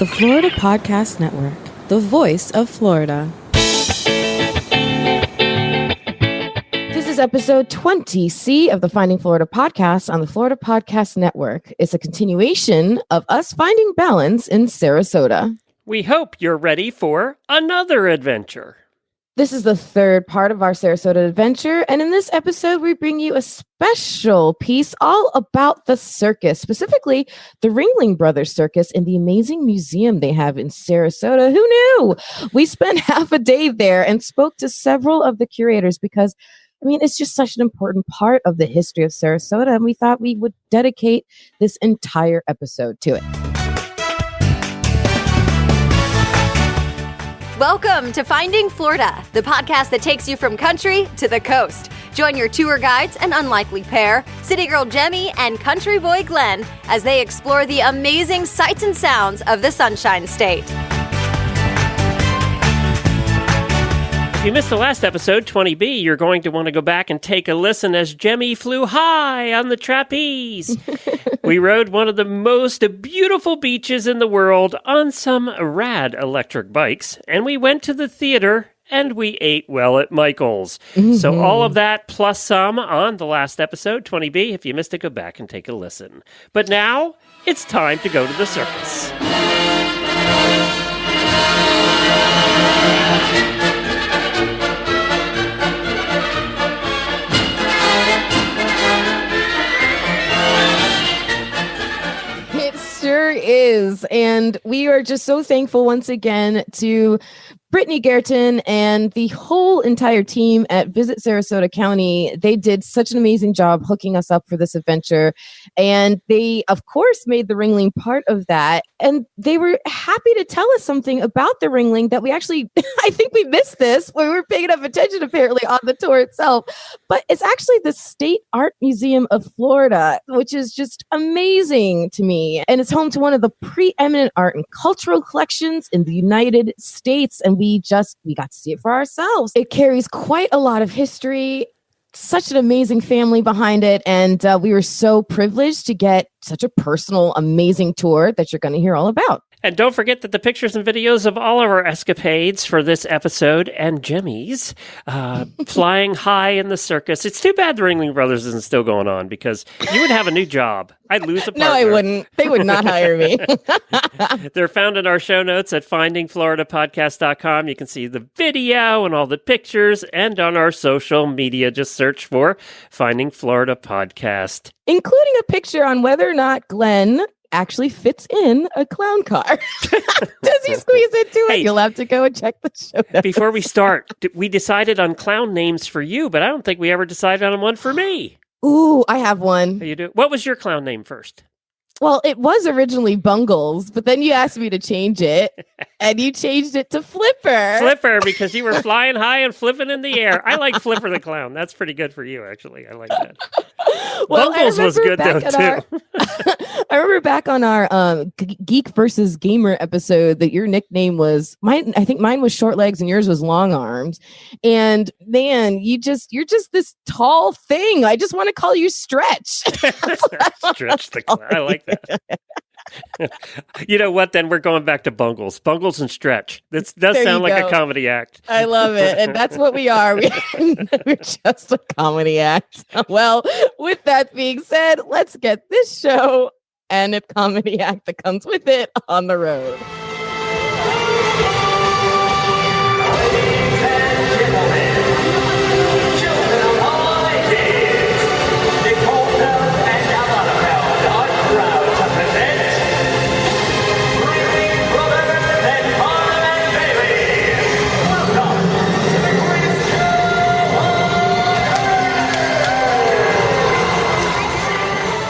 The Florida Podcast Network, the voice of Florida. This is episode 20C of the Finding Florida podcast on the Florida Podcast Network. It's a continuation of us finding balance in Sarasota. We hope you're ready for another adventure. This is the third part of our Sarasota adventure, and in this episode, we bring you a special piece all about the circus, specifically the Ringling Bros Circus in the amazing museum they have in Sarasota. Who knew? We spent half a day there and spoke to several of the curators because, it's just such an important part of the history of Sarasota, and we thought we would dedicate this entire episode to it. Welcome to Finding Florida, the podcast that takes you from country to the coast. Join your tour guides, an unlikely pair, city girl Jemmy and country boy Glenn, as they explore the amazing sights and sounds of the Sunshine State. If you missed the last episode, 20B, you're going to want to go back and take a listen as Jemmy flew high on the trapeze. We rode one of the most beautiful beaches in the world on some rad electric bikes, and we went to the theater and we ate well at Michael's. Mm-hmm. So all of that plus some on the last episode, 20B. If you missed it, go back and take a listen. But now it's time to go to the circus. Sure is. And we are just so thankful once again to Brittany Gerton and the whole entire team at Visit Sarasota County. They did such an amazing job hooking us up for this adventure. And they, of course, made the Ringling part of that. And they were happy to tell us something about the Ringling that we actually, I think we missed this when we were paying enough attention apparently on the tour itself. But it's actually the State Art Museum of Florida, which is just amazing to me. And it's home to one of the preeminent art and cultural collections in the United States. And we got to see it for ourselves. It carries quite a lot of history, such an amazing family behind it. And we were so privileged to get such a personal, amazing tour that you're going to hear all about. And don't forget that the pictures and videos of all of our escapades for this episode and Jemmy's flying high in the circus. It's too bad the Ringling Brothers isn't still going on because you would have a new job. I'd lose a partner. No, I wouldn't. They would not hire me. They're found in our show notes at findingfloridapodcast.com. You can see the video and all the pictures, and on our social media. Just search for Finding Florida Podcast. Including a picture on whether or not Glenn actually fits in a clown car. Does he squeeze into it? You'll have to go and check the show notes. Before we start, we decided on clown names for you, but I don't think we ever decided on one for me. Ooh, I have one. You do? What was your clown name first? Well, it was originally Bungalows, but then you asked me to change it, and you changed it to Flipper. Flipper, because you were flying high and flipping in the air. I like Flipper the Clown. That's pretty good for you, actually. I like that. Well, Bungles was good, though, too. I remember back on our Geek versus Gamer episode that your nickname was, I think mine was Short Legs and yours was Long Arms. And man, you're just this tall thing. I just want to call you Stretch. Stretch the Clown. I like that. You know what? Then we're going back to Bungles. Bungles and Stretch. That does sound like a comedy act. I love it. And that's what we are. We're just a comedy act. Well, with that being said, let's get this show and a comedy act that comes with it on the road.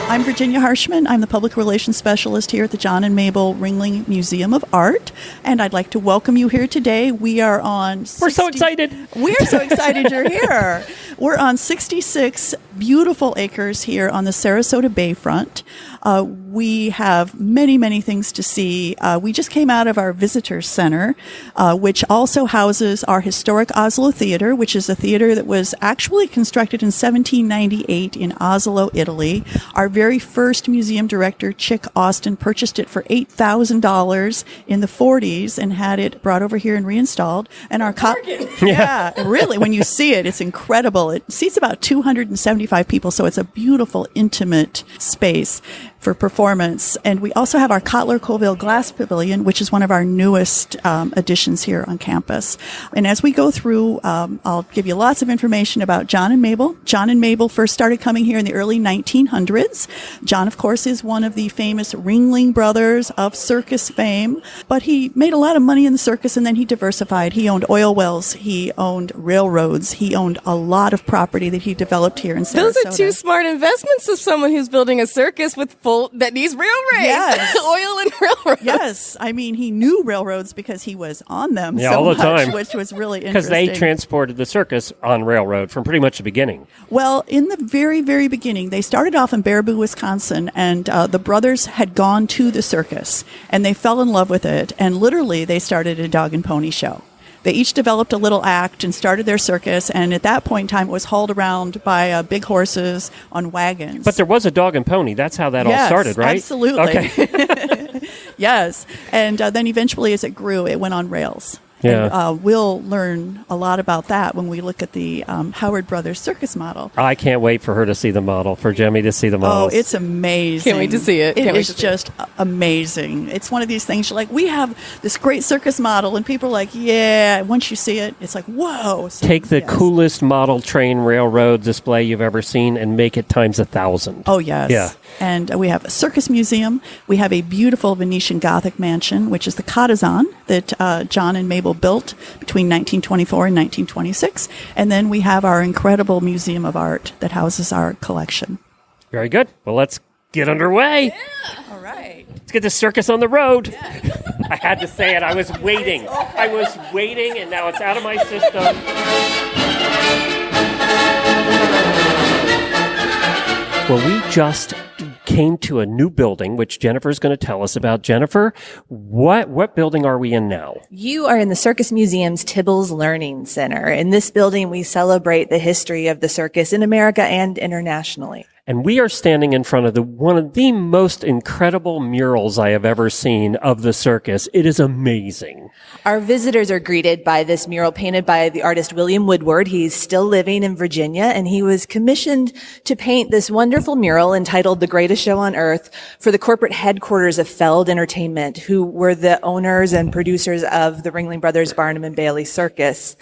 I'm Virginia Harshman. I'm the Public Relations Specialist here at the John and Mable Ringling Museum of Art, and I'd like to welcome you here today. We are on... We're so excited. We're so excited you're here. We're on 66 beautiful acres here on the Sarasota Bayfront. We have many, many things to see. We just came out of our visitor center, which also houses our historic Oslo Theater, which is a theater that was actually constructed in 1798 in Oslo, Italy. Our very first museum director, Chick Austin, purchased it for $8,000 in the 40s and had it brought over here and reinstalled. And our yeah, really, when you see it, it's incredible. It seats about 275 people, so it's a beautiful, intimate space for performance. And we also have our Kotler Colville Glass Pavilion, which is one of our newest additions here on campus. And as we go through, I'll give you lots of information about John and Mable. John and Mable first started coming here in the early 1900s. John, of course, is one of the famous Ringling brothers of circus fame, but he made a lot of money in the circus and then he diversified. He owned oil wells. He owned railroads. He owned a lot of property that he developed here in Sarasota. Those are two smart investments of someone who's building a circus with that needs railroads. Yes. Oil and railroads. Yes. I mean, he knew railroads because he was on them all the time. which was really interesting. Because they transported the circus on railroad from pretty much the beginning. Well, in the very, very beginning, they started off in Baraboo, Wisconsin, and the brothers had gone to the circus, and they fell in love with it, and literally they started a dog and pony show. They each developed a little act and started their circus, and at that point in time, it was hauled around by big horses on wagons. But there was a dog and pony. That's how that all started, right? Absolutely. Okay. Yes. And then eventually, as it grew, it went on rails. Yeah. And, we'll learn a lot about that when we look at the Howard Brothers circus model. I can't wait for her to see the model, for Jemmy to see the model. Oh, it's amazing. Can't wait to see it. It is just amazing. It's one of these things you're like, we have this great circus model, and people are like, yeah, once you see it, it's like, whoa. So, take the coolest model train railroad display you've ever seen and make it times 1,000. Oh, yes. Yeah. And we have a Circus Museum. We have a beautiful Venetian Gothic mansion, which is the Cottazon that John and Mable built between 1924 and 1926. And then we have our incredible Museum of Art that houses our collection. Very good. Well, let's get underway. Yeah. All right. Let's get the circus on the road. Yeah. I had to say it. I was waiting. I was waiting, and now it's out of my system. Well, we just came to a new building, which Jennifer's going to tell us about. Jennifer, what building are we in now? You are in the Circus Museum's Tibbles Learning Center. In this building, we celebrate the history of the circus in America and internationally. And we are standing in front of one of the most incredible murals I have ever seen of the circus. It is amazing. Our visitors are greeted by this mural painted by the artist William Woodward. He's still living in Virginia, and he was commissioned to paint this wonderful mural entitled The Greatest Show on Earth for the corporate headquarters of Feld Entertainment, who were the owners and producers of the Ringling Brothers Barnum and Bailey Circus.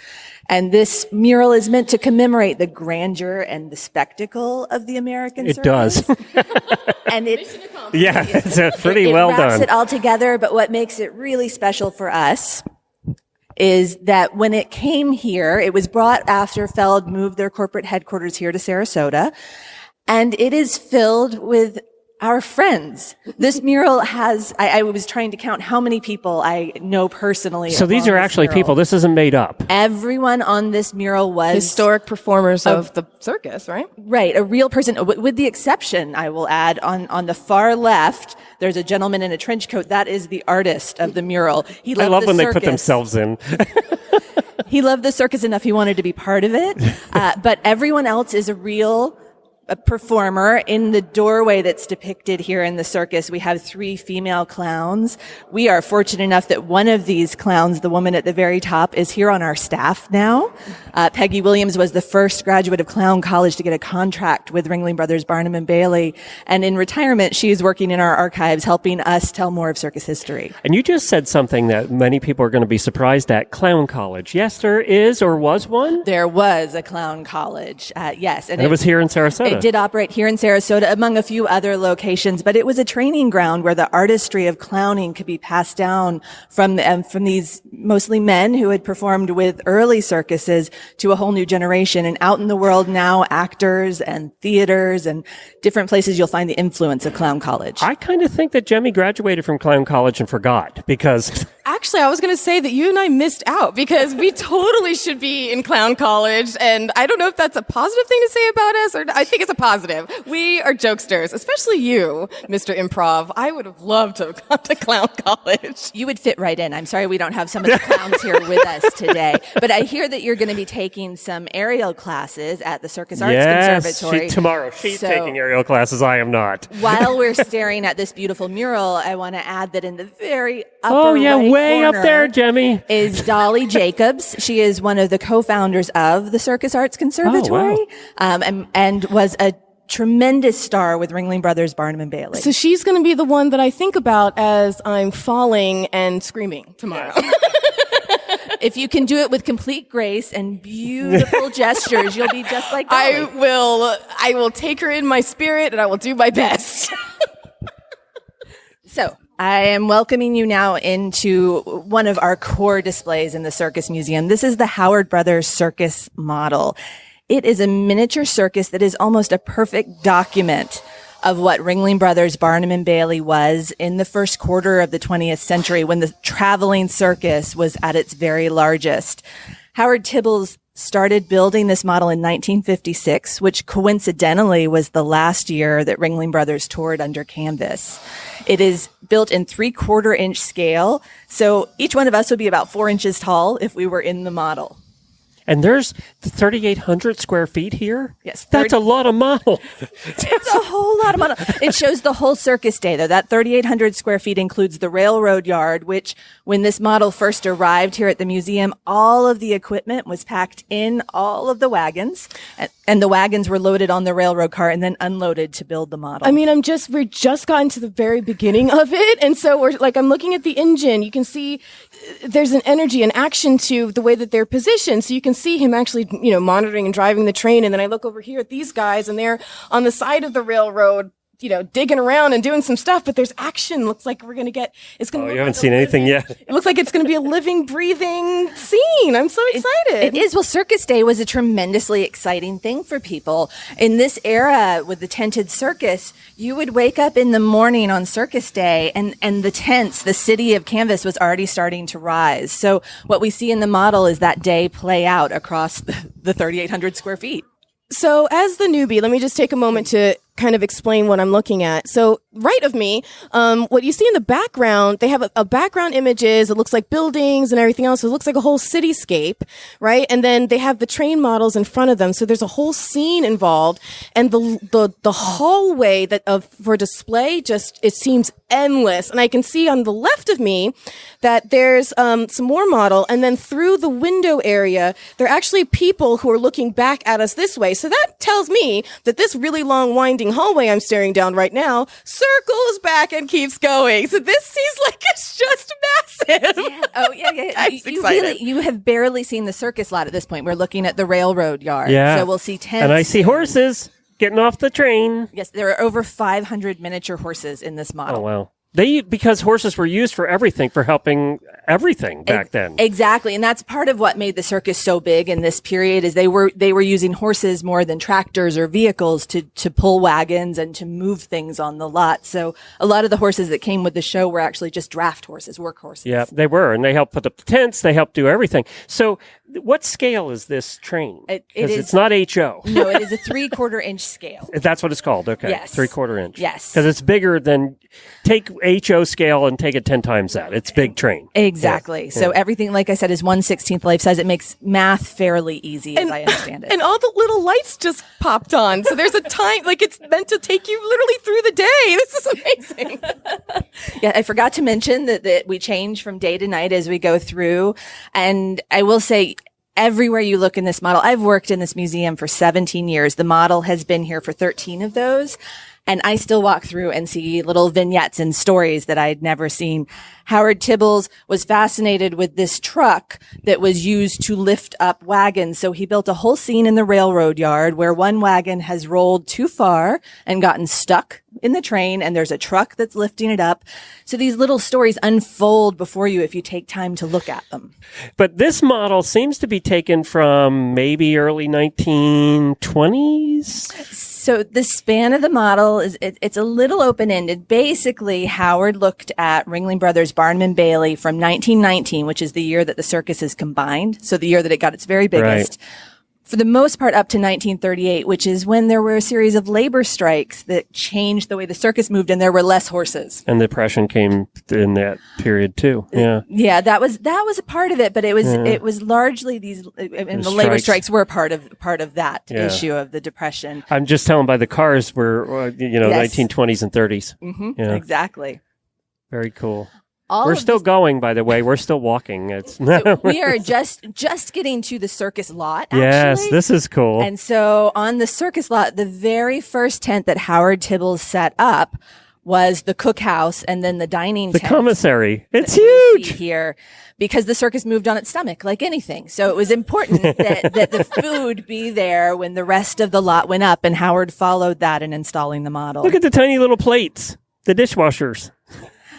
And this mural is meant to commemorate the grandeur and the spectacle of the American circus. It does. And it's pretty well done. It wraps it all together, but what makes it really special for us is that when it came here, it was brought after Feld moved their corporate headquarters here to Sarasota, and it is filled with our friends. This mural has, I was trying to count how many people I know personally. So these are actually people. This isn't made up. Everyone on this mural was historic performers of the circus, right? Right. A real person, with the exception, I will add, on the far left, there's a gentleman in a trench coat. That is the artist of the mural. He loved I love the when circus. they put themselves in. He loved the circus enough he wanted to be part of it. But everyone else is a performer. In the doorway that's depicted here in the circus, we have 3 female clowns. We are fortunate enough that one of these clowns, the woman at the very top, is here on our staff now. Peggy Williams was the first graduate of Clown College to get a contract with Ringling Brothers Barnum and Bailey. And in retirement, she is working in our archives, helping us tell more of circus history. And you just said something that many people are going to be surprised at. Clown College. Yes, there is or was one? There was a Clown College, yes. And it was here in Sarasota. It did operate here in Sarasota, among a few other locations, but it was a training ground where the artistry of clowning could be passed down from these mostly men who had performed with early circuses to a whole new generation. And out in the world now, actors and theaters and different places, you'll find the influence of Clown College. I kind of think that Jemmy graduated from Clown College and forgot, because Actually, I was going to say that you and I missed out because we totally should be in clown college. And I don't know if that's a positive thing to say about us, or I think it's a positive. We are jokesters, especially you, Mr. Improv. I would have loved to have gone to clown college. You would fit right in. I'm sorry we don't have some of the clowns here with us today. But I hear that you're going to be taking some aerial classes at the Circus Arts Conservatory. Tomorrow. She's taking aerial classes. I am not. While we're staring at this beautiful mural, I want to add that in the very upper right way up corner there, Jemmy, is Dolly Jacobs. She is one of the co-founders of the Circus Arts Conservatory, and was a tremendous star with Ringling Brothers, Barnum and Bailey. So she's going to be the one that I think about as I'm falling and screaming tomorrow. If you can do it with complete grace and beautiful gestures, you'll be just like Dolly. I will take her in my spirit and I will do my best. So I am welcoming you now into one of our core displays in the Circus Museum. This is the Howard Brothers Circus model. It is a miniature circus that is almost a perfect document of what Ringling Brothers, Barnum and Bailey was in the first quarter of the 20th century when the traveling circus was at its very largest. Howard Tibbles started building this model in 1956, which coincidentally was the last year that Ringling Brothers toured under canvas. It is built in 3/4 inch scale, so each one of us would be about 4 inches tall if we were in the model. And there's 3,800 square feet here? Yes. That's a lot of model. It's a whole lot of model. It shows the whole circus day, though. That 3,800 square feet includes the railroad yard, which when this model first arrived here at the museum, all of the equipment was packed in all of the wagons, and the wagons were loaded on the railroad car and then unloaded to build the model. I mean, we're just gotten to the very beginning of it. And so I'm looking at the engine. You can see there's an energy and action to the way that they're positioned. So you can see him actually, monitoring and driving the train. And then I look over here at these guys and they're on the side of the railroad, digging around and doing some stuff, but there's action. Looks like we're going to get, you haven't seen anything yet. It looks like it's going to be a living, breathing scene. I'm so excited. It is. Well, Circus Day was a tremendously exciting thing for people. In this era with the tented circus, you would wake up in the morning on Circus Day and the tents, the city of canvas was already starting to rise. So what we see in the model is that day play out across the 3,800 square feet. So as the newbie, let me just take a moment to kind of explain what I'm looking at. So right of me, what you see in the background, they have a background images. It looks like buildings and everything else. It looks like a whole cityscape, right? And then they have the train models in front of them. So there's a whole scene involved, and the hallway for display it seems endless. And I can see on the left of me that there's some more model, and then through the window area, there are actually people who are looking back at us this way. So that tells me that this really long winding hallway I'm staring down right now circles back and keeps going. So this seems like it's just massive. Yeah. Oh, yeah. I'm excited. You have barely seen the circus lot at this point. We're looking at the railroad yard. Yeah. So we'll see tents. And I see horses getting off the train. Yes, there are over 500 miniature horses in this model. Oh, wow. Because horses were used for everything, for helping everything back then. Exactly. And that's part of what made the circus so big in this period is they were using horses more than tractors or vehicles to pull wagons and to move things on the lot. So a lot of the horses that came with the show were actually just draft horses, work horses. Yeah, they were. And they helped put up the tents. They helped do everything. So what scale is this train? Because it's not HO. No, it is a 3/4 inch scale. That's what it's called. Okay. Yes. 3/4 inch. Yes. Because it's bigger than, take HO scale and take it 10 times that. It's big train. Exactly. Yeah. So everything, like I said, is 1/16 life size. It makes math fairly easy, as I understand it. And all the little lights just popped on. So there's a time, it's meant to take you literally through the day. This is amazing. Yeah, I forgot to mention that we change from day to night as we go through. And I will say, everywhere you look in this model, I've worked in this museum for 17 years. The model has been here for 13 of those. And I still walk through and see little vignettes and stories that I'd never seen. Howard Tibbles was fascinated with this truck that was used to lift up wagons. So he built a whole scene in the railroad yard where one wagon has rolled too far and gotten stuck in the train, and there's a truck that's lifting it up. So these little stories unfold before you if you take time to look at them. But this model seems to be taken from maybe early 1920s? So the span of the model it's a little open-ended. Basically, Howard looked at Ringling Brothers Barnum and Bailey from 1919, which is the year that the circus is combined. So the year that it got its very biggest. Right. For the most part up to 1938, which is when there were a series of labor strikes that changed the way the circus moved and there were less horses. And the Depression came in that period too. Yeah. Yeah, that was a part of it, but it was largely these and the labor strikes were part of that issue of the Depression. I'm just telling by the cars were 1920s and 30s. Mm-hmm. Yeah. Exactly. Very cool. We're still going, by the way. We're still walking. So we are just getting to the circus lot, actually. Yes, this is cool. And so on the circus lot, the very first tent that Howard Tibbles set up was the cookhouse and then the dining tent. The commissary. It's huge here because the circus moved on its stomach like anything. So it was important that the food be there when the rest of the lot went up, and Howard followed that in installing the model. Look at the tiny little plates, the dishwashers.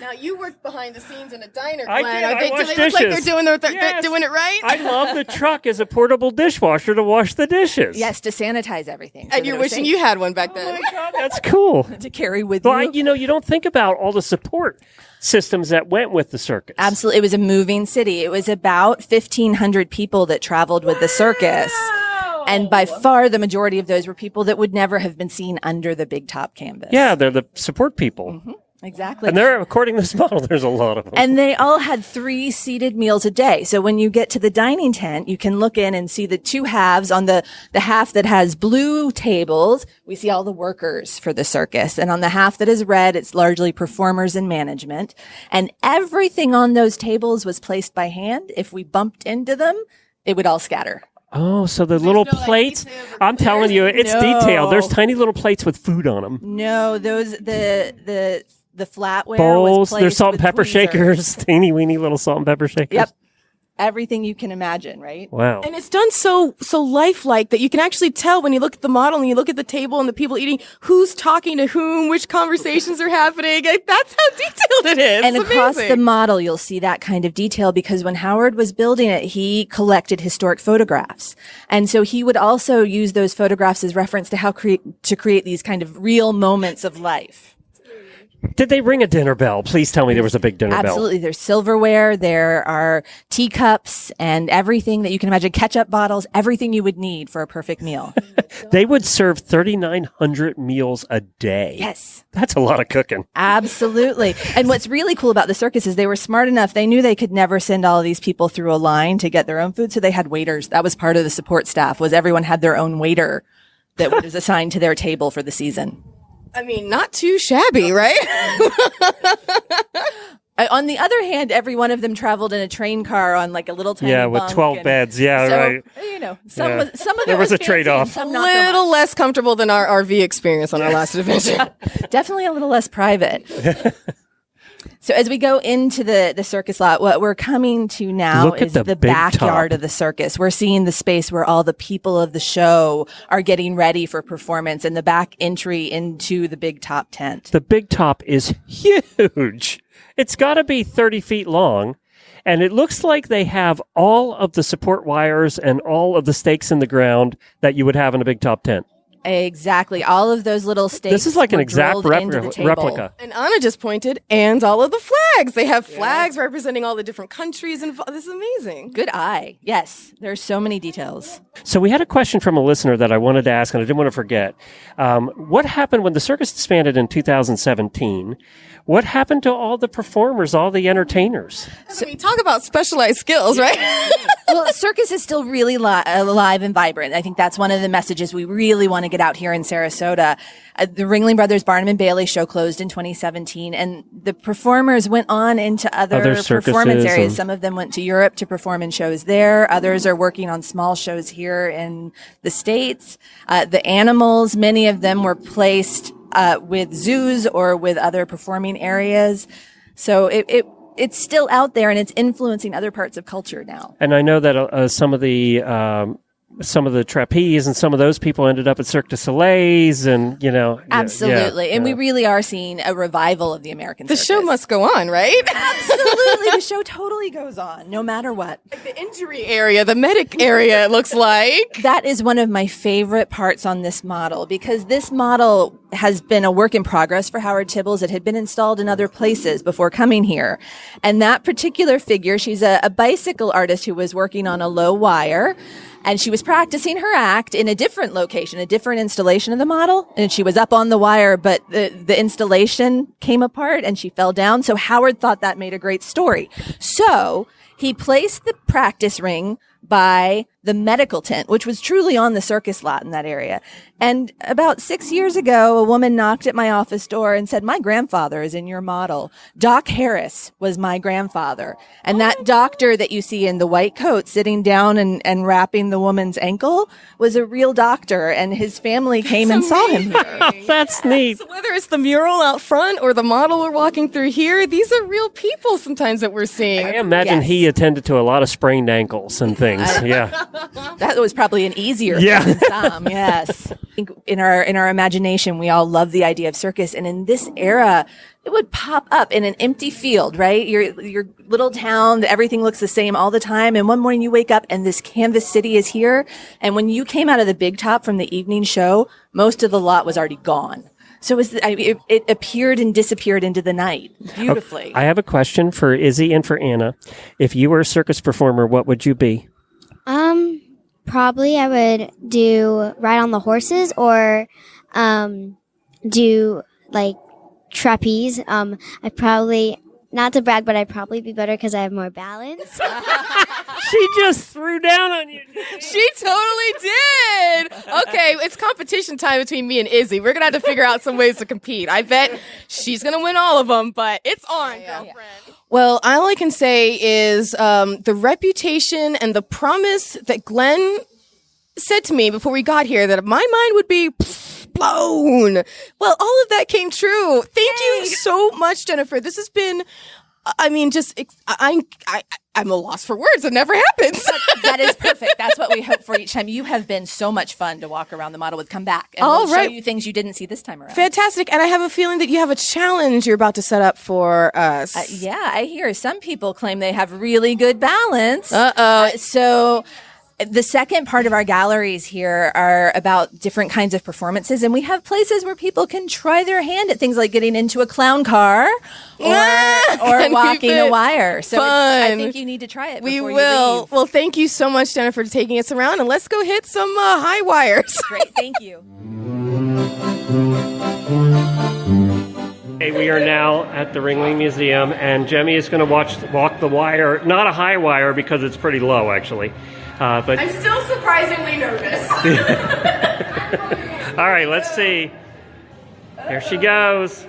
Now, you worked behind the scenes in a diner, Glenn. I did. I washed do they dishes. look like they're doing it right? I love the truck as a portable dishwasher to wash the dishes. Yes, to sanitize everything. And you're wishing you had one back then. Oh, my God, that's cool. To carry with you. You don't think about all the support systems that went with the circus. Absolutely. It was a moving city. It was about 1,500 people that traveled with the circus. And by far, the majority of those were people that would never have been seen under the big top canvas. Yeah, they're the support people. Mm-hmm. Exactly. And according to this model, there's a lot of them. And they all had 3 seated meals a day. So when you get to the dining tent, you can look in and see the 2 halves. On the half that has blue tables, we see all the workers for the circus. And on the half that is red, it's largely performers and management. And everything on those tables was placed by hand. If we bumped into them, it would all scatter. Oh, so the little plates, I'm telling you, it's detailed. There's tiny little plates with food on them. No, the flatware bowls, was placed there's salt and with pepper tweezers. Shakers, teeny weeny little salt and pepper shakers. Yep. Everything you can imagine, right? Wow. And it's done so lifelike that you can actually tell when you look at the model and you look at the table and the people eating who's talking to whom, which conversations are happening. That's how detailed it is. And it's across amazing. the model, you'll see that kind of detail because when Howard was building it, he collected historic photographs. And so he would also use those photographs as reference to how to create these kind of real moments of life. Did they ring a dinner bell? Please tell me there was a big dinner bell. Absolutely. There's silverware. There are teacups and everything that you can imagine, ketchup bottles, everything you would need for a perfect meal. They would serve 3,900 meals a day. Yes. That's a lot of cooking. Absolutely. And what's really cool about the circus is they were smart enough. They knew they could never send all of these people through a line to get their own food. So they had waiters. That was part of the support staff, was everyone had their own waiter that was assigned to their table for the season. I mean, not too shabby, right? On the other hand, every one of them traveled in a train car on like a little tiny with bunk 12 beds. Yeah, so, right. Some of it there was a fancy trade-off. and some A not so little much. less comfortable than our RV experience on our last adventure. Definitely a little less private. So as we go into the circus lot, what we're coming to now is the backyard of the circus. We're seeing the space where all the people of the show are getting ready for performance and the back entry into the big top tent. The big top is huge. It's got to be 30 feet long. And it looks like they have all of the support wires and all of the stakes in the ground that you would have in a big top tent. Exactly. All of those little stakes. This is like an exact replica. And Anna just pointed, and all of the flags. They have flags representing all the different countries. And this is amazing. Good eye. Yes. There's so many details. So we had a question from a listener that I wanted to ask, and I didn't want to forget. What happened when the circus expanded in 2017? What happened to all the performers, all the entertainers? I mean, talk about specialized skills, right? Well, circus is still really alive and vibrant. I think that's one of the messages we really want to get out here in Sarasota. The Ringling Brothers Barnum and Bailey show closed in 2017, and the performers went on into other performance areas. Some of them went to Europe to perform in shows there. Others are working on small shows here in the States. The animals, many of them were placed with zoos or with other performing areas. So it's still out there and it's influencing other parts of culture now. And I know that some of the some of the trapeze, and some of those people ended up at Cirque du Soleil's, and Absolutely. Yeah, and we really are seeing a revival of the American circus. The show must go on, right? Absolutely. The show totally goes on, no matter what. Like the injury area, the medic area, it looks like. That is one of my favorite parts on this model, because this model has been a work in progress for Howard Tibbles. It had been installed in other places before coming here. And that particular figure, she's a bicycle artist who was working on a low wire. And she was practicing her act in a different location, a different installation of the model. And she was up on the wire, but the installation came apart and she fell down. So Howard thought that made a great story. So he placed the practice ring by the medical tent, which was truly on the circus lot in that area. And about 6 years ago, a woman knocked at my office door and said, "My grandfather is in your model. Doc Harris was my grandfather." And that doctor that you see in the white coat sitting down and wrapping the woman's ankle was a real doctor, and his family came and saw him here. That's neat. So whether it's the mural out front or the model we're walking through here, these are real people sometimes that we're seeing. I imagine Yes. he attended to a lot of sprained ankles and things. Yeah. That was probably an easier Yeah. thing than some, yes. I think in our imagination, we all love the idea of circus. And in this era, it would pop up in an empty field, right? Your little town, everything looks the same all the time. And one morning you wake up and this canvas city is here. And when you came out of the big top from the evening show, most of the lot was already gone. So it appeared and disappeared into the night beautifully. I have a question for Izzy and for Anna. If you were a circus performer, what would you be? Probably I would do ride on the horses or do like trapeze. I probably, not to brag, but I'd probably be better because I have more balance. She just threw down on you. She totally did. Okay, it's competition time between me and Izzy. We're going to have to figure out some ways to compete. I bet she's going to win all of them, but it's on, girlfriend. Well, all I can say is the reputation and the promise that Glenn said to me before we got here that my mind would be blown. Well, all of that came true. Thank you so much, Jennifer. This has been, I'm a loss for words. It never happens. That is perfect. That's what we hope for each time. You have been so much fun to walk around the model with. Come back and we'll show you things you didn't see this time around. Fantastic. And I have a feeling that you have a challenge you're about to set up for us. Yeah, I hear some people claim they have really good balance. So the second part of our galleries here are about different kinds of performances, and we have places where people can try their hand at things like getting into a clown car or walking a wire. So I think you need to try it before we will. You leave. Well, thank you so much, Jennifer, for taking us around, and let's go hit some high wires. Great, thank you. Hey, we are now at the Ringling Museum, and Jemmy is going to walk the wire, not a high wire because it's pretty low, actually. But I'm still surprisingly nervous. all right, let's see. Here she goes.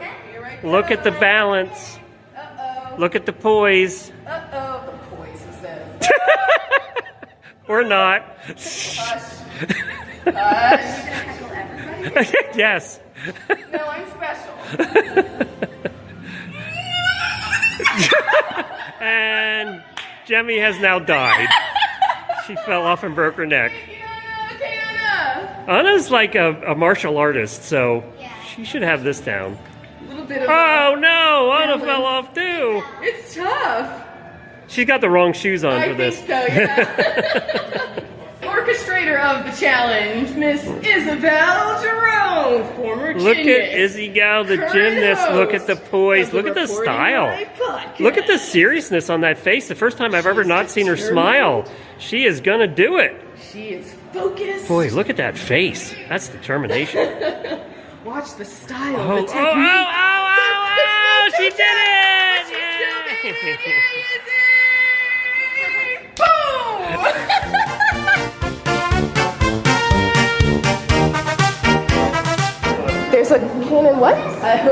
Look at the balance. Look at the poise. The poise, he says. Or not. Yes. No, I'm special. And Jemmy has now died. She fell off and broke her neck. Okay, Anna. Anna's like a martial artist, so she should have this down. A little bit of Oh no, Anna fell off too. It's tough. She's got the wrong shoes on I for this. think so, yeah. Orchestrator of the challenge, Miss Isabel Jerome, former gymnast. Look at Izzy Gal, the gymnast. Look at the poise. Look at the style. Look at the seriousness on that face. The first time I've ever not seen her smile. She is going to do it. She is focused. Boy, look at that face. That's determination. Watch the style. Oh, the technique. She did it! There's a cannon, what?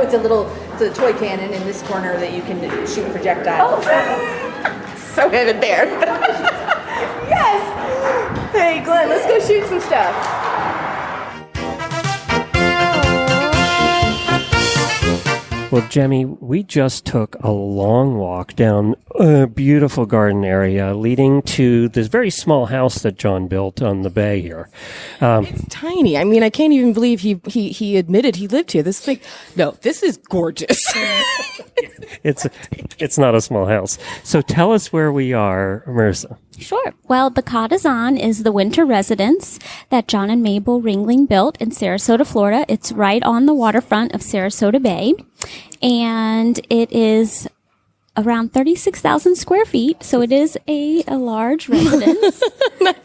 It's a toy cannon in this corner that you can shoot projectiles. So headed there. Yes! Hey, Glenn, let's go shoot some stuff. Well, Jemmy, we just took a long walk down a beautiful garden area leading to this very small house that John built on the bay here. It's tiny. I mean, I can't even believe he admitted he lived here. This is gorgeous. It's not a small house. So tell us where we are, Marissa. Sure. Well, the Cottazon is the winter residence that John and Mable Ringling built in Sarasota, Florida. It's right on the waterfront of Sarasota Bay, and it is around 36,000 square feet, so it is a large residence.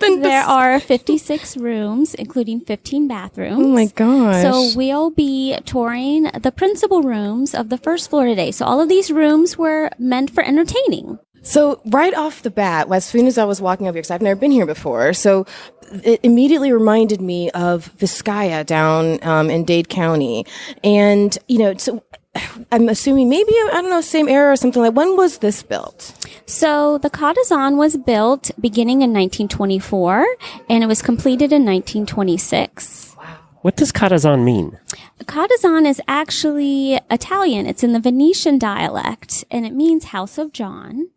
There are 56 rooms, including 15 bathrooms. Oh my gosh. So we'll be touring the principal rooms of the first floor today. So all of these rooms were meant for entertaining. So right off the bat, as soon as I was walking over here, because I've never been here before, so it immediately reminded me of Vizcaya down in Dade County. And, so I'm assuming maybe, same era or something. Like, when was this built? So the Cottazon was built beginning in 1924, and it was completed in 1926. What does Cottazon mean? Cottazon is actually Italian. It's in the Venetian dialect, and it means House of John.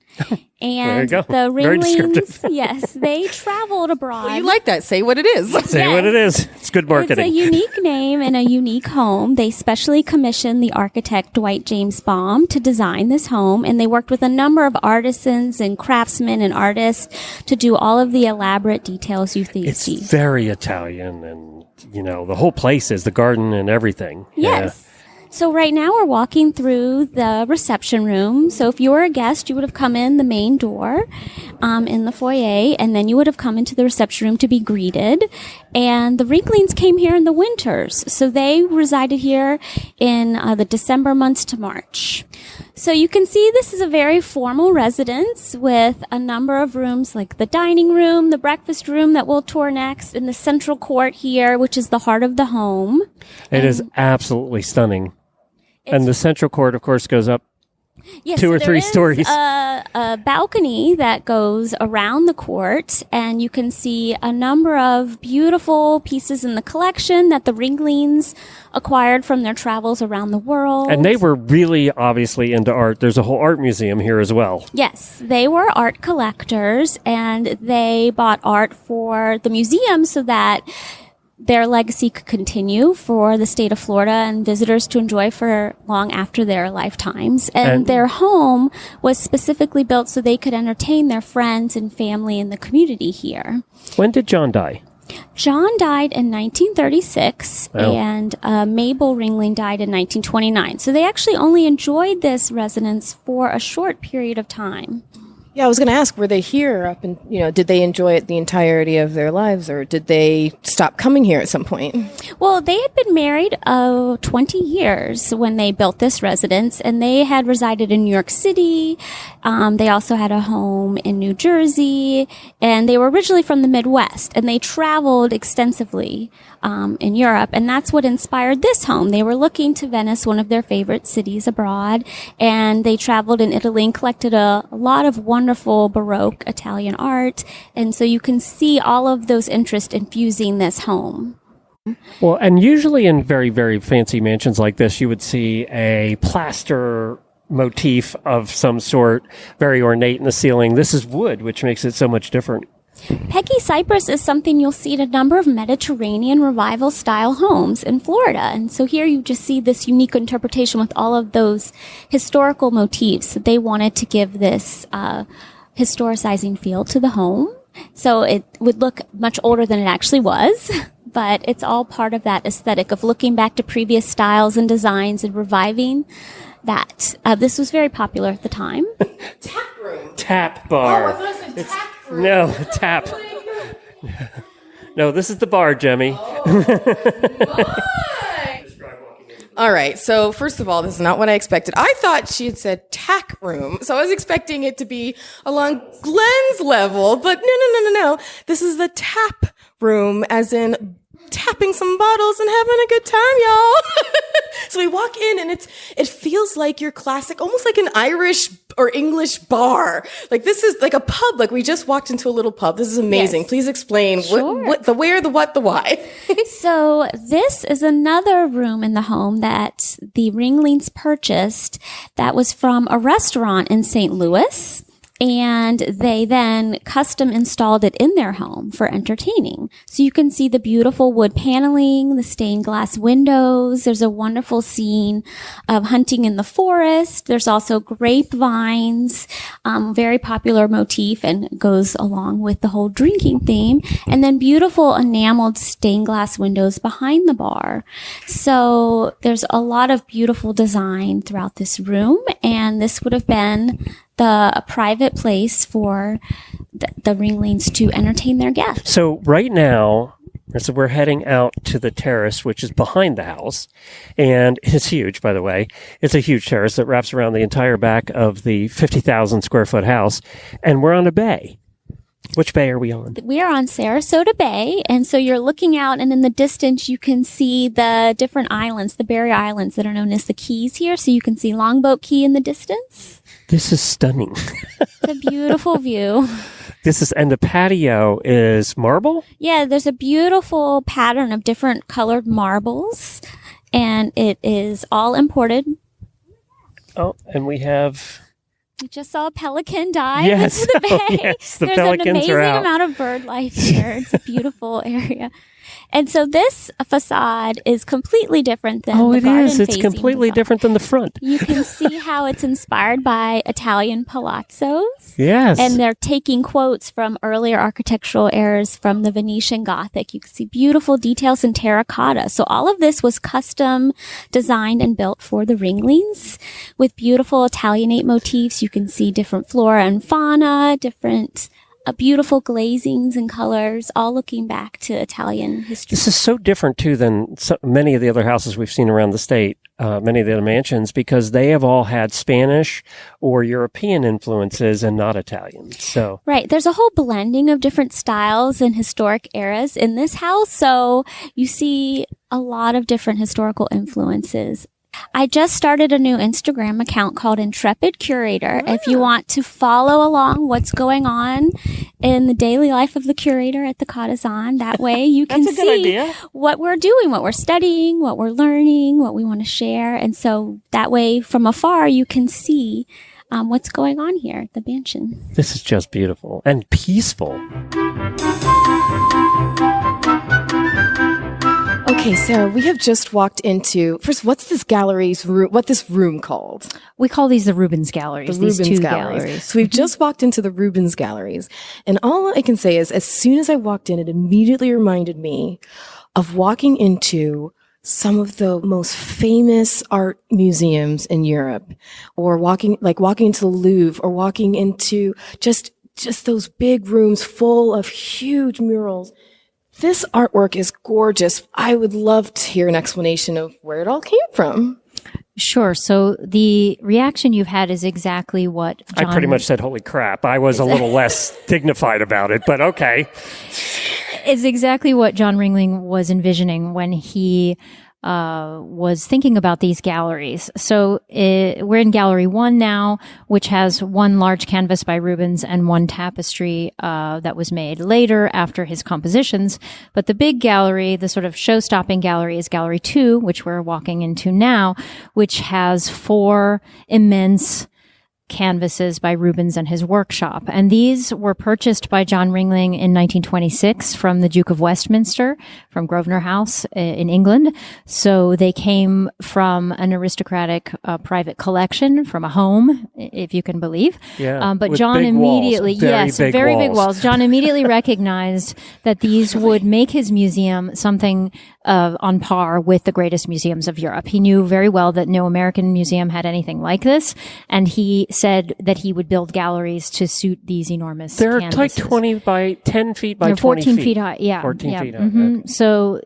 And there you go. The Very descriptive. Ringlings, yes, they traveled abroad. Well, you like that. Say what it is. Say what it is. It's good marketing. It's a unique name and a unique home. They specially commissioned the architect Dwight James Baum to design this home, and they worked with a number of artisans and craftsmen and artists to do all of the elaborate details you see. It's very Italian, and, the whole place is the garden and everything. Yes. So right now we're walking through the reception room. So if you were a guest, you would have come in the main door in the foyer, and then you would have come into the reception room to be greeted. And the Ringlings came here in the winters. So they resided here in the December months to March. So you can see this is a very formal residence with a number of rooms like the dining room, the breakfast room that we'll tour next, and the central court here, which is the heart of the home. It is absolutely stunning. And the central court, of course, goes up two or three stories. A balcony that goes around the court, and you can see a number of beautiful pieces in the collection that the Ringlings acquired from their travels around the world. And they were really obviously into art. There's a whole art museum here as well. Yes, they were art collectors, and they bought art for the museum so that their legacy could continue for the state of Florida and visitors to enjoy for long after their lifetimes. And their home was specifically built so they could entertain their friends and family in the community here. When did John die? John died in 1936, and Mable Ringling died in 1929. So they actually only enjoyed this residence for a short period of time. Yeah, I was going to ask, were they here up and, did they enjoy it the entirety of their lives, or did they stop coming here at some point? Well, they had been married 20 years when they built this residence, and they had resided in New York City. They also had a home in New Jersey, and they were originally from the Midwest, and they traveled extensively in Europe, and that's what inspired this home. They were looking to Venice, one of their favorite cities abroad, and they traveled in Italy and collected a lot of wonderful Baroque Italian art, and so you can see all of those interests infusing this home. Well, and usually in very, very fancy mansions like this, you would see a plaster motif of some sort, very ornate in the ceiling. This is wood, which makes it so much different. Peggy cypress is something you'll see in a number of Mediterranean revival style homes in Florida. And so here you just see this unique interpretation with all of those historical motifs that they wanted to give this historicizing feel to the home. So it would look much older than it actually was, but it's all part of that aesthetic of looking back to previous styles and designs and reviving that. This was very popular at the time. Tap room. Tap bar. Oh, I thought it said tap room. No, tap. No, this is the bar, Jemmy. All right. So first of all, this is not what I expected. I thought she had said tack room. So I was expecting it to be along Glenn's level, but no. This is the tap room, as in tapping some bottles and having a good time, y'all. So we walk in, and it feels like your classic, almost like an Irish or English bar. Like, this is like a pub. Like, we just walked into a little pub. This is amazing. Yes. Please explain what, the where, the what, the why. So this is another room in the home that the Ringlings purchased that was from a restaurant in St. Louis. And they then custom installed it in their home for entertaining. So you can see the beautiful wood paneling, the stained glass windows. There's a wonderful scene of hunting in the forest. There's also grapevines, very popular motif and goes along with the whole drinking theme. And then beautiful enameled stained glass windows behind the bar. So there's a lot of beautiful design throughout this room. And this would have been a private place for the Ringlings to entertain their guests. So right now, so we're heading out to the terrace, which is behind the house. And it's huge, by the way. It's a huge terrace that wraps around the entire back of the 50,000 square foot house. And we're on a bay. Which bay are we on? We are on Sarasota Bay. And so you're looking out, and in the distance, you can see the different islands, the barrier islands that are known as the Keys here. So you can see Longboat Key in the distance. This is stunning. It's a beautiful view. And the patio is marble? Yeah, there's a beautiful pattern of different colored marbles, and it is all imported. Oh, and we just saw a pelican dive into the bay. Yes, the There's pelicans an amazing are out. amount of bird life here. It's a beautiful area. And so this facade is completely different than the garden It's facing completely facade. different than the front. You can see how it's inspired by Italian palazzos. Yes. And they're taking quotes from earlier architectural eras from the Venetian Gothic. You can see beautiful details in terracotta. So all of this was custom designed and built for the Ringlings with beautiful Italianate motifs. You can see different flora and fauna, different beautiful glazings and colors, all looking back to Italian history. This is so different, too, than many of the other houses we've seen around the state, many of the other mansions, because they have all had Spanish or European influences and not Italian. So right. There's a whole blending of different styles and historic eras in this house. So you see a lot of different historical influences. I just started a new Instagram account called Intrepid Curator. If you want to follow along what's going on in the daily life of the curator at the Cottazon, that way you can see what we're doing, what we're studying, what we're learning, what we want to share. And so that way from afar you can see what's going on here at the mansion. This is just beautiful and peaceful. Okay, Sarah, we have just walked into, first, what's this room called? We call these the Rubens Galleries, these two galleries. So we've just walked into the Rubens Galleries. And all I can say is, as soon as I walked in, it immediately reminded me of walking into some of the most famous art museums in Europe, or walking into the Louvre, or walking into just those big rooms full of huge murals. This artwork is gorgeous. I would love to hear an explanation of where it all came from. Sure. So the reaction you've had is exactly what John... I pretty much said, holy crap. I was a little less dignified about it, but okay. It's exactly what John Ringling was envisioning when he was thinking about these galleries. So we're in Gallery 1 now, which has one large canvas by Rubens and one tapestry that was made later after his compositions. But the big gallery, the sort of show-stopping gallery, is Gallery 2, which we're walking into now, which has 4 immense canvases by Rubens and his workshop. And these were purchased by John Ringling in 1926 from the Duke of Westminster, from Grosvenor House in England. So they came from an aristocratic private collection from a home, if you can believe. Yeah, but John immediately, very big walls. John immediately recognized that these would make his museum something on par with the greatest museums of Europe. He knew very well that no American museum had anything like this, and he said that he would build galleries to suit these enormous They're canvases. like 20 by 10 feet by 14 20 feet high. Yeah. 14 yeah. feet high. Mm-hmm. Okay. So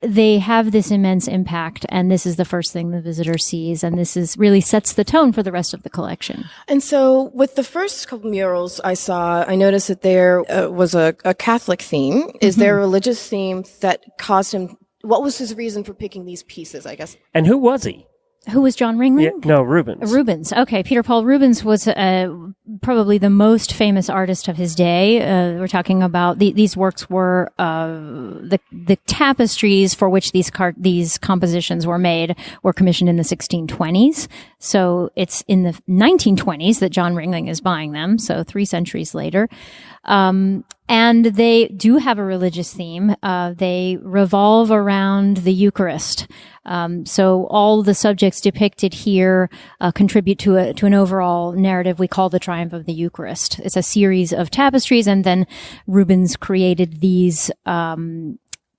they have this immense impact, and this is the first thing the visitor sees, and this is really sets the tone for the rest of the collection. And so with the first couple murals I saw, I noticed that there was a Catholic theme. Is there a religious theme that caused him? What was his reason for picking these pieces, I guess? And who was he? Who was John Ringling? Yeah, no, Rubens. Rubens. Okay. Peter Paul Rubens was probably the most famous artist of his day. We're talking about these works were the tapestries for which these compositions were made were commissioned in the 1620s. So it's in the 1920s that John Ringling is buying them. So 3 centuries later. And they do have a religious theme. They revolve around the Eucharist. So all the subjects depicted here contribute to an overall narrative we call the Triumph of the Eucharist. It's a series of tapestries, and then Rubens created these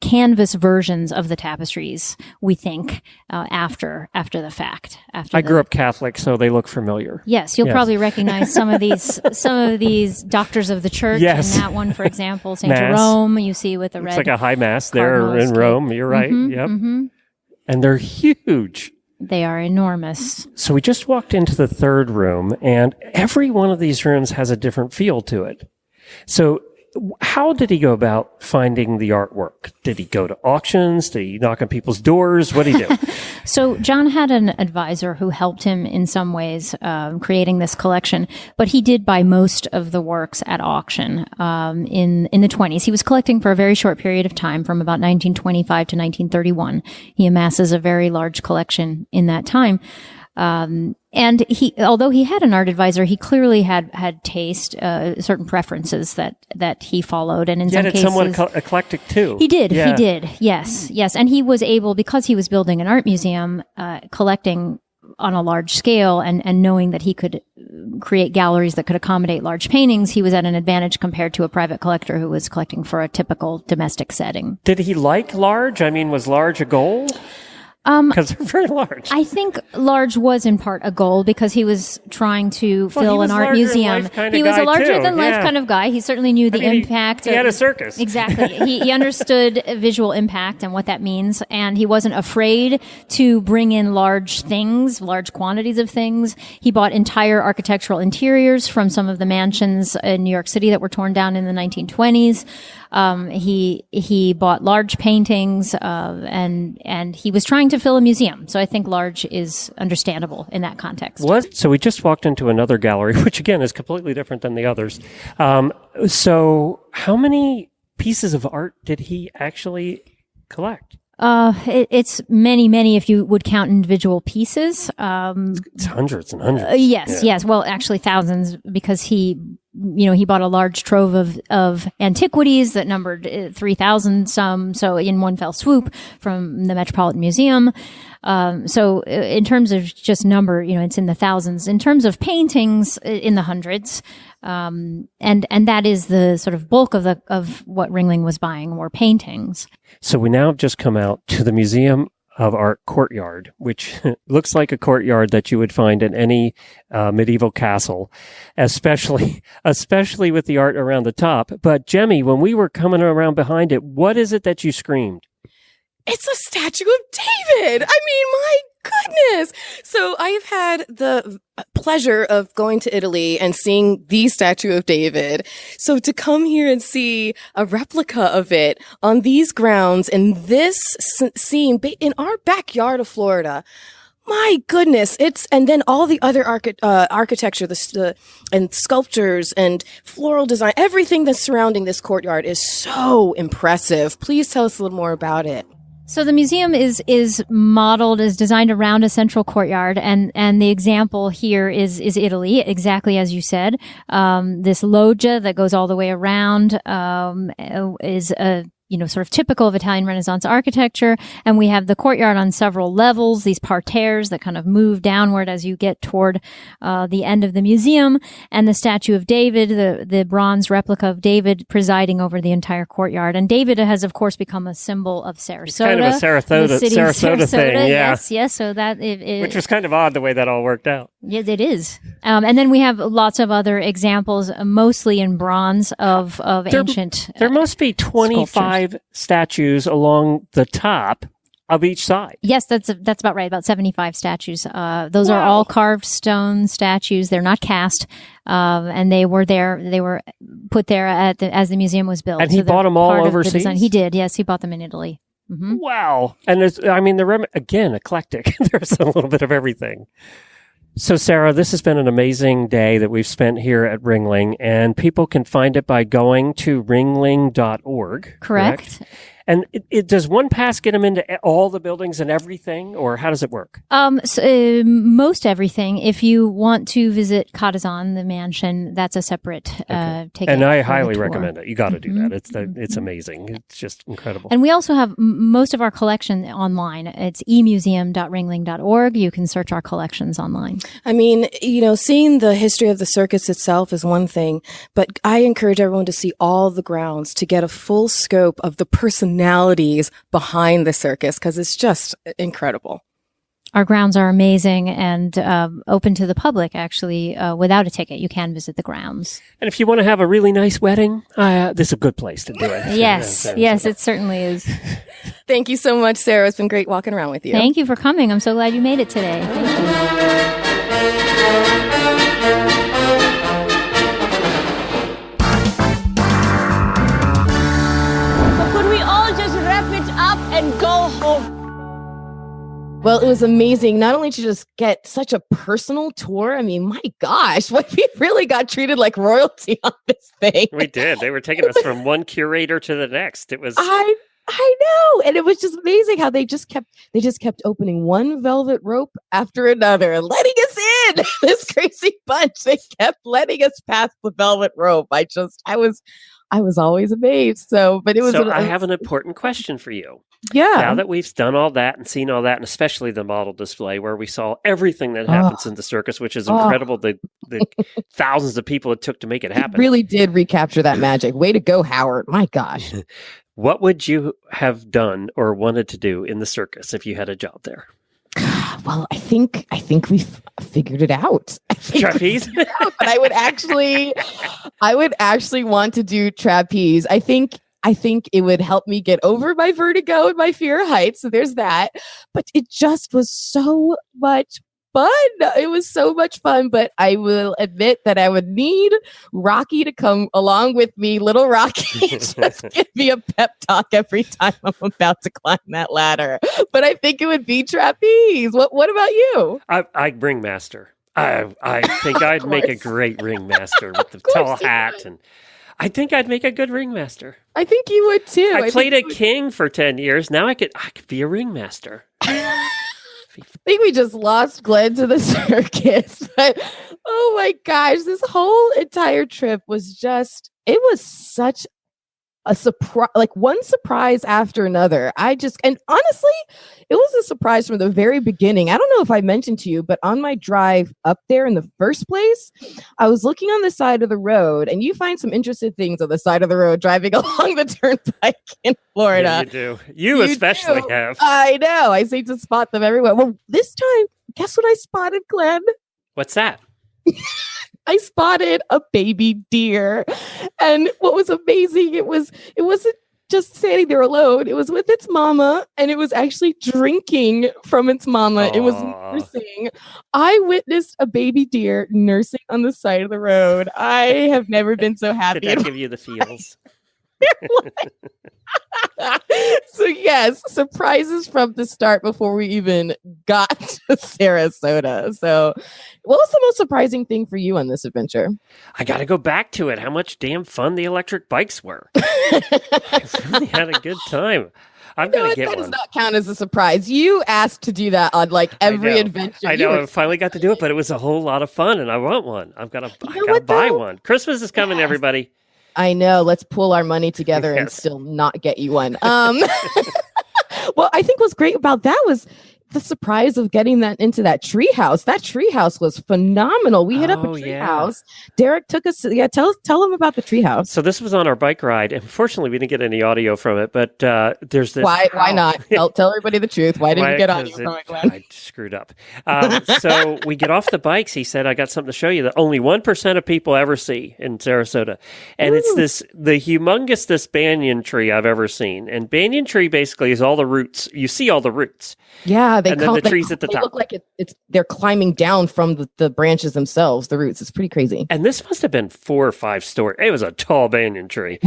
canvas versions of the tapestries, we think, after the fact. I grew up Catholic, so they look familiar. Yes, you'll probably recognize some of these doctors of the church. Yes. And that one, for example, St. Jerome, you see with the red. It's like a high mass there in Rome. You're right. Yep. Mm-hmm. And they're huge. They are enormous. So we just walked into the third room, and every one of these rooms has a different feel to it. So how did he go about finding the artwork? Did he go to auctions? Did he knock on people's doors? What did he do? So John had an advisor who helped him in some ways creating this collection, but he did buy most of the works at auction in the 20s. He was collecting for a very short period of time, from about 1925 to 1931. He amasses a very large collection in that time. And although he had an art advisor, he clearly had taste, certain preferences that he followed. And in some cases, somewhat eclectic too. He did. Yes. And he was able, because he was building an art museum, collecting on a large scale and knowing that he could create galleries that could accommodate large paintings, he was at an advantage compared to a private collector who was collecting for a typical domestic setting. Did he like large? I mean, was large a goal? Because they're very large. I think large was in part a goal because he was trying to fill an art museum. He was a larger than life kind of guy. He certainly knew the impact. He had a circus. Exactly. He understood visual impact and what that means, and he wasn't afraid to bring in large things, large quantities of things. He bought entire architectural interiors from some of the mansions in New York City that were torn down in the 1920s. He bought large paintings, and he was trying to fill a museum. So I think large is understandable in that context. So we just walked into another gallery, which again is completely different than the others. So how many pieces of art did he actually collect? It's many, if you would count individual pieces. It's hundreds and hundreds. Yes. Well, actually thousands, because he bought a large trove of antiquities that numbered 3,000 some. So in one fell swoop from the Metropolitan Museum. So in terms of just number, it's in the thousands. In terms of paintings, in the hundreds. And that is the sort of bulk of what Ringling was buying, were paintings. So we now have just come out to the Museum of Art courtyard, which looks like a courtyard that you would find in any medieval castle, especially with the art around the top. But Jemmy, when we were coming around behind it, what is it that you screamed? It's a statue of David. I mean, my goodness. So I have had the pleasure of going to Italy and seeing the statue of David. So to come here and see a replica of it on these grounds in this scene in our backyard of Florida, my goodness, and then all the other architecture, and sculptures and floral design, everything that's surrounding this courtyard is so impressive. Please tell us a little more about it. So the museum is designed around a central courtyard, and the example here is Italy, exactly as you said. This loggia that goes all the way around is a sort of typical of Italian Renaissance architecture. And we have the courtyard on several levels, these parterres that kind of move downward as you get toward the end of the museum, and the statue of David, the bronze replica of David presiding over the entire courtyard. And David has, of course, become a symbol of Sarasota. It's kind of a Sarasota thing, yeah. Yes. So that which was kind of odd the way that all worked out. Yes, it is. And then we have lots of other examples, mostly in bronze of ancient. There must be 25 sculptures. Statues along the top of each side. Yes, that's about right. About 75 statues. Those are all carved stone statues. They're not cast. And they were put there as the museum was built. And he bought them all overseas? He did. Yes, he bought them in Italy. Mm-hmm. Wow. And again, eclectic. There's a little bit of everything. So, Sarah, this has been an amazing day that we've spent here at Ringling, and people can find it by going to ringling.org. Correct. And does one pass get them into all the buildings and everything, or how does it work? Most everything. If you want to visit Katazan, the mansion, that's a separate ticket. And I highly recommend it. You got to do that. It's amazing. It's just incredible. And we also have most of our collection online. It's emuseum.ringling.org. You can search our collections online. I mean, seeing the history of the circus itself is one thing, but I encourage everyone to see all the grounds to get a full scope of the personalities behind the circus, because it's just incredible. Our grounds are amazing and open to the public, actually. Without a ticket, you can visit the grounds. And if you want to have a really nice wedding, this is a good place to do it. Yes, it certainly is. Thank you so much, Sarah. It's been great walking around with you. Thank you for coming. I'm so glad you made it today. Thank you. And go home. Well, it was amazing. Not only to just get such a personal tour. I mean, my gosh, we really got treated like royalty on this thing. We did. They were taking us from one curator to the next. It was. I know, and it was just amazing how they just kept opening one velvet rope after another and letting us in. This crazy bunch. They kept letting us past the velvet rope. I was always amazed. But it was. So I have an important question for you. Yeah. Now that we've done all that and seen all that, and especially the model display where we saw everything that happens in the circus, which is incredible, the thousands of people it took to make it happen. It really did recapture that magic. Way to go, Howard. My gosh. What would you have done or wanted to do in the circus if you had a job there? Well, I think we've figured it out. Trapeze? But I would actually want to do trapeze. I think it would help me get over my vertigo and my fear of heights. So there's that. But it just was so much fun. It was so much fun. But I will admit that I would need Rocky to come along with me. Little Rocky, just give me a pep talk every time I'm about to climb that ladder. But I think it would be trapeze. What about you? I ringmaster. I think I'd make a great ringmaster with the tall hat and. I think I'd make a good ringmaster. I think you would too. I played a king for 10 years. Now I could be a ringmaster. I think we just lost Glenn to the circus. But oh my gosh, this whole entire trip was it was such a surprise, like one surprise after another. And honestly, it was a surprise from the very beginning. I don't know if I mentioned to you, but on my drive up there in the first place, I was looking on the side of the road, and you find some interesting things on the side of the road driving along the turnpike in Florida. Yeah, you do. You especially have. I know. I seem to spot them everywhere. Well, this time, guess what I spotted, Glenn? What's that? I spotted a baby deer. And what was amazing, it wasn't just standing there alone. It was with its mama, and it was actually drinking from its mama. Aww. It was nursing. I witnessed a baby deer nursing on the side of the road. I have never been so happy. Did that give you the feels? So yes, surprises from the start before we even got to Sarasota. So what was the most surprising thing for you on this adventure? I got to go back to it. How much damn fun the electric bikes were. I really had a good time. I'm going to get one. That does not count as a surprise. You asked to do that on like every adventure. I know. I finally got to do it, but it was a whole lot of fun, and I want one. I got to buy one. Christmas is coming, everybody. I know. Let's pull our money together and still not get you one. Well, I think what's great about that was the surprise of getting that into that treehouse. That treehouse was phenomenal. We hit up a treehouse. Yeah. Derek took us. Tell them about the treehouse. So this was on our bike ride. Unfortunately, we didn't get any audio from it. But there's this. Why not? Tell everybody the truth. Why didn't you get audio from it, Glenn? I screwed up. So we get off the bikes. He said, "I got something to show you that only 1% of people ever see in Sarasota, and it's the humongous banyan tree I've ever seen. And banyan tree basically is all the roots. You see all the roots. Yeah. Yeah, and then the trees at the they top. look like they're climbing down from the branches themselves, the roots. It's pretty crazy. And this must have been 4 or 5 stories. It was a tall banyan tree,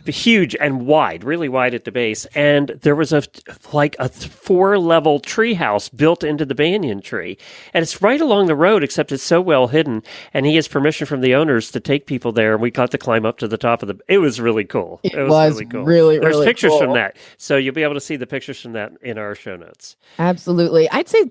huge and wide, really wide at the base. And there was a 4-level tree house built into the banyan tree, and it's right along the road. Except it's so well hidden, and he has permission from the owners to take people there. And we got to climb up to the top of it was really cool. It was really cool. There's pictures cool. from that, so you'll be able to see the pictures from that in our show notes. Absolutely. I'd say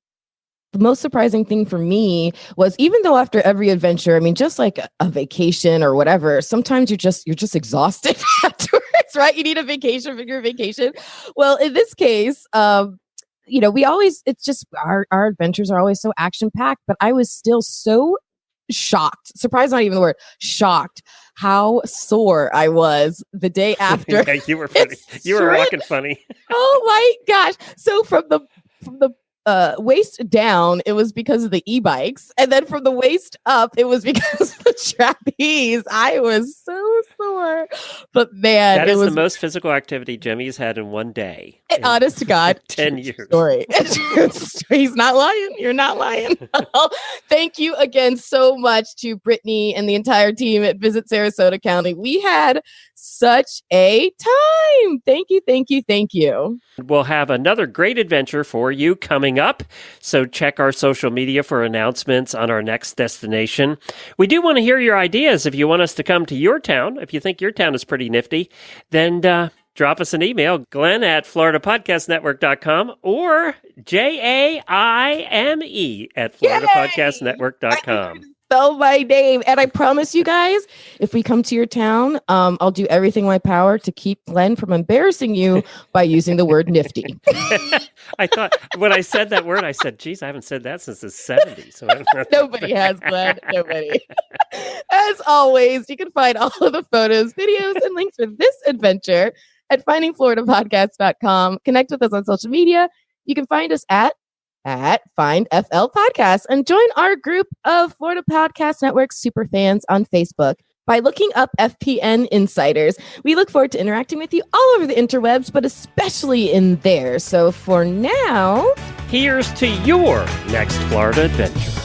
the most surprising thing for me was, even though after every adventure, I mean, just like a vacation or whatever, sometimes you're just exhausted afterwards, right? You need a vacation for your vacation. Well, in this case, it's just our adventures are always so action packed, but I was still so shocked, surprised, not even the word, shocked, how sore I was the day after. Yeah, you were rocking funny. Oh my gosh. So from the waist down, it was because of the e-bikes. And then from the waist up, it was because of the trapeze. I was so sore. But man, that is the most physical activity Jemmy's had in one day. Honest to God. 10 years. Story. He's not lying. You're not lying. Thank you again so much to Brittany and the entire team at Visit Sarasota County. We had such a time. Thank you, thank you, thank you. We'll have another great adventure for you coming up, so check our social media for announcements on our next destination. We do want to hear your ideas. If you want us to come to your town, if you think your town is pretty nifty, then drop us an email, Glenn@FloridaPodcastNetwork.com or JAIME at FloridaPodcastNetwork.com. Spell my name. And I promise you guys, if we come to your town, I'll do everything in my power to keep Glenn from embarrassing you by using the word nifty. I thought, when I said that word, I said, geez, I haven't said that since the 70s. So Nobody has, Glenn. Nobody. As always, you can find all of the photos, videos, and links for this adventure at findingfloridapodcast.com. Connect with us on social media. You can find us at Find FL Podcast and join our group of Florida Podcast Network super fans on Facebook by looking up FPN Insiders. We look forward to interacting with you all over the interwebs, but especially in there. So for now, here's to your next Florida adventure.